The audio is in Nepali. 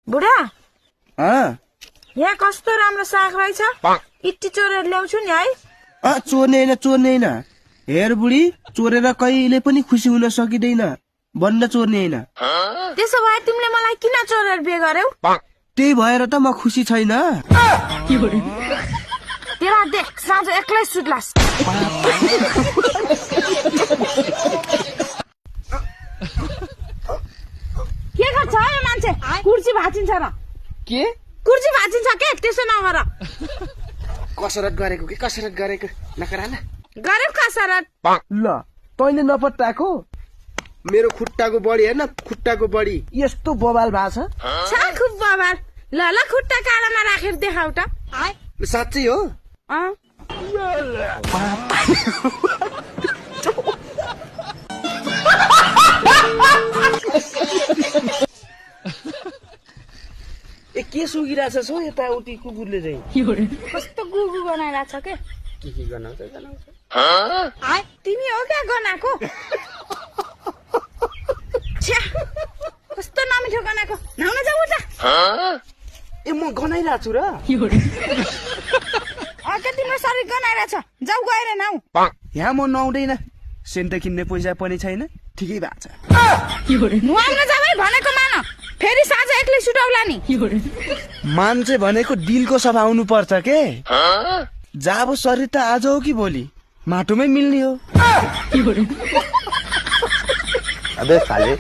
बुढा यहाँ कस्तो राम्रो साग रहेछ इट्टी चोरेर ल्याउँछु नि है चोर्ने होइन हेर बुढी चोरेर कहिले पनि खुसी हुन सकिँदैन बन्द चोर्ने होइन त्यसो भए तिमीले मलाई किन चोरेर बिहे गर्यौ त्यही भएर त म खुसी छैन तेरा देख साँझ एक्लै सुत्लास के गर्छ है मान्छे कुर्सी भाँचिन्छ र के कुर्सी भाँचिन्छ के त्यसो नगर कसरत गरेको नकरा न गर्यौ कसरत ल तैँले नपत्ताको मेरो खुट्टाको बडी हेर्न खुट्टाको बडी यस्तो बबाल भएको छ खुब बबाल ल खुट्टा काँडामा राखेर देखाउ त छ साँच्चै हो ए के सुगिरहेछ हौ यताउति कुकुरले चाहिँ कस्तो गुगु गनाइरहेछ के गनाउँछ तिमी हो क्या गनाएको कस्तो नमिठो गनाएको नुहाउन जाऊ त ए म गनाइरहेको छु र तिम्रो शरीर गनाइरहेछ जाऊ गएर नाउ यहाँ म नुहाउँदैन सेन्ट किन्ने पैसा पनि छैन ठिकै भएको छ नुहाउन जाऊ है भनेको मान फेरि साँझ एक्लै सुटाउला नि मान्छे भनेको दिलको सफा हुनु पर्छ के जाबो शरीर त आज हो कि भोलि माटोमै मिल्ने हो अबे साले